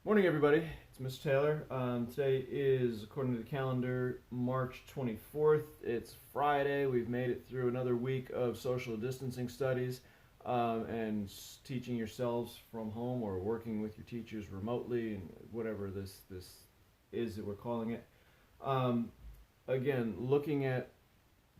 Morning, everybody. It's Mr. Taylor. Today is, according to the calendar, March 24th. It's Friday. We've made it through another week of social distancing studies and teaching yourselves from home or working with your teachers remotely and whatever this is that we're calling it. Um, Again, looking at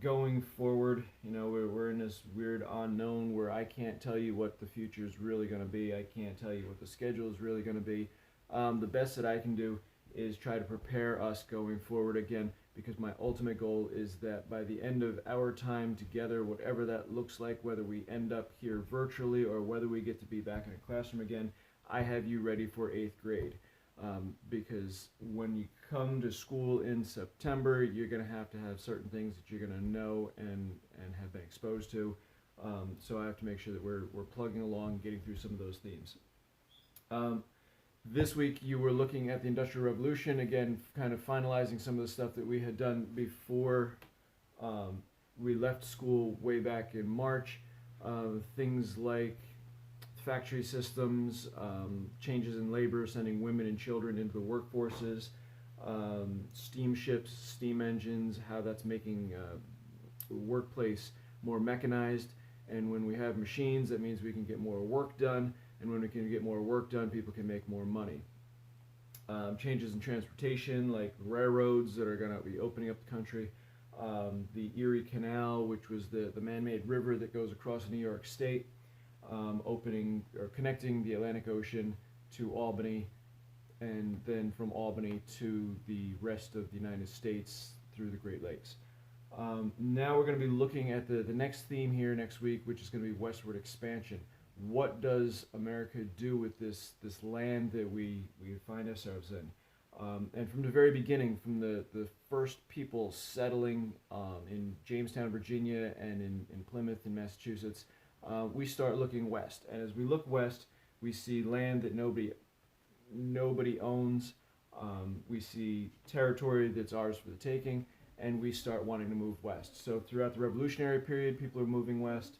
going forward, we're in this weird unknown where I can't tell you what the future is really going to be. I can't tell you what the schedule is really going to be. The best that I can do is try to prepare us going forward again, because my ultimate goal is that by the end of our time together, whatever that looks like, whether we end up here virtually or whether we get to be back in a classroom again, I have you ready for 8th grade. Because when you come to school in September, you're going to have certain things that you're going to know and have been exposed to. So I have to make sure that we're plugging along, getting through some of those themes. This week you were looking at the Industrial Revolution, again, kind of finalizing some of the stuff that we had done before we left school way back in March. Things like factory systems, changes in labor, sending women and children into the workforces, steamships, steam engines, how that's making the workplace more mechanized. And when we have machines, that means we can get more work done. And when we can get more work done, people can make more money. Changes in transportation, like railroads that are going to be opening up the country. The Erie Canal, which was the man-made river that goes across New York State, opening or connecting the Atlantic Ocean to Albany, and then from Albany to the rest of the United States through the Great Lakes. Now we're going to be looking at the next theme here next week, which is going to be westward expansion. What does America do with this land that we find ourselves in? And from the very beginning, from the first people settling in Jamestown, Virginia, and in Plymouth, in Massachusetts, we start looking west. And as we look west, we see land that nobody owns. We see territory that's ours for the taking, and we start wanting to move west. So throughout the Revolutionary period, people are moving west.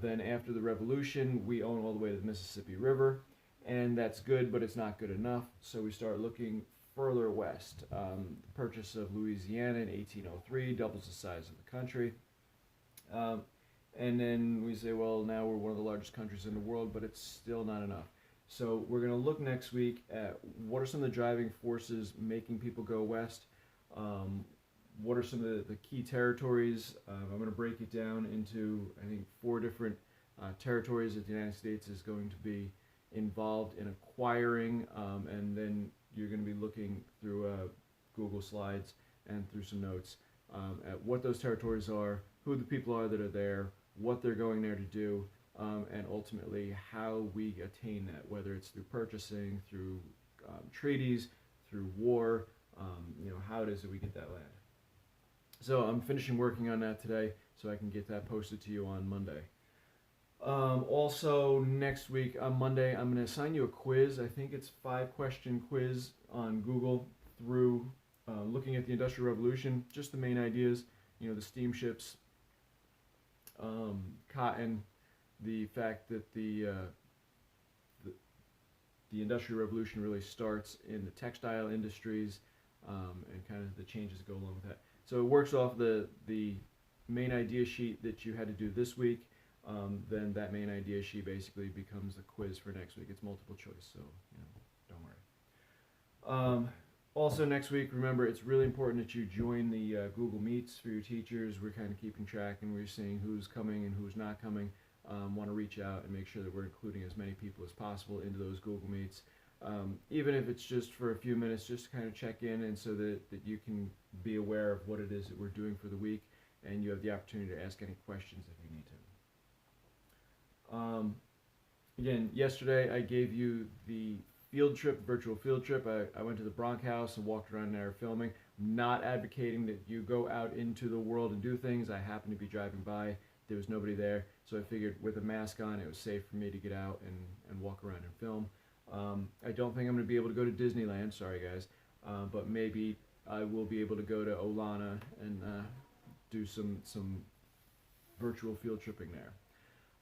Then after the Revolution, we own all the way to the Mississippi River, and that's good, but it's not good enough. So we start looking further west. The purchase of Louisiana in 1803 doubles the size of the country. And then we say, well, now we're one of the largest countries in the world, but it's still not enough. So we're going to look next week at what are some of the driving forces making people go west. What are some of the key territories? I'm going to break it down into, I think, 4 different territories that the United States is going to be involved in acquiring, and then you're going to be looking through Google Slides and through some notes at what those territories are, who the people are that are there, what they're going there to do, and ultimately how we attain that, whether it's through purchasing, through treaties, through war, how it is that we get that land. So I'm finishing working on that today so I can get that posted to you on Monday. Also, next week on Monday, I'm going to assign you a quiz. I think it's 5-question quiz on Google through looking at the Industrial Revolution, just the main ideas, the steamships, cotton, the fact that the Industrial Revolution really starts in the textile industries, and kind of the changes that go along with that. So it works off the main idea sheet that you had to do this week. Then that main idea sheet basically becomes the quiz for next week. It's multiple choice, so don't worry. Also next week, remember, it's really important that you join the Google Meets for your teachers. We're kind of keeping track, and we're seeing who's coming and who's not coming. Want to reach out and make sure that we're including as many people as possible into those Google Meets. Even if it's just for a few minutes, just to kind of check in, and so that you can be aware of what it is that we're doing for the week, and you have the opportunity to ask any questions if you need to. Again, yesterday I gave you the virtual field trip. I went to the Bronx House and walked around there filming. I'm not advocating that you go out into the world and do things. I happened to be driving by. There was nobody there, so I figured with a mask on it was safe for me to get out and walk around and film. I don't think I'm going to be able to go to Disneyland, sorry guys, but maybe I will be able to go to Olana and do some virtual field tripping there.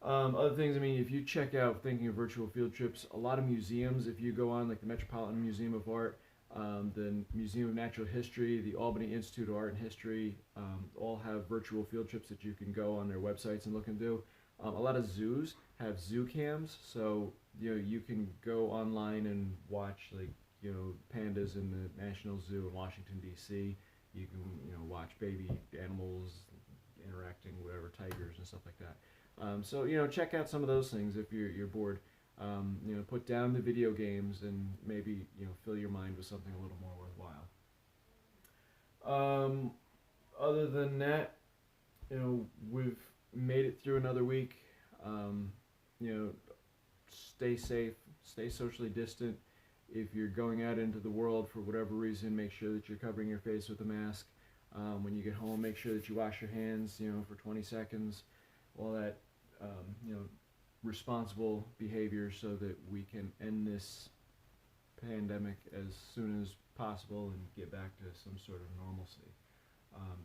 Other things, I mean, if you check out thinking of virtual field trips, a lot of museums, if you go on like the Metropolitan Museum of Art, the Museum of Natural History, the Albany Institute of Art and History, all have virtual field trips that you can go on their websites and look and do. A lot of zoos have zoo cams, so you can go online and watch like pandas in the National Zoo in Washington D.C. You can watch baby animals interacting with whatever tigers and stuff like that. So check out some of those things if you're bored. Put down the video games and maybe fill your mind with something a little more worthwhile. Other than that, we've made it through another week. Stay safe, stay socially distant. If you're going out into the world for whatever reason, make sure that you're covering your face with a mask. When you get home, make sure that you wash your hands, for 20 seconds. All that, responsible behavior so that we can end this pandemic as soon as possible and get back to some sort of normalcy.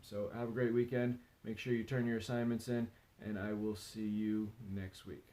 So have a great weekend. Make sure you turn your assignments in, and I will see you next week.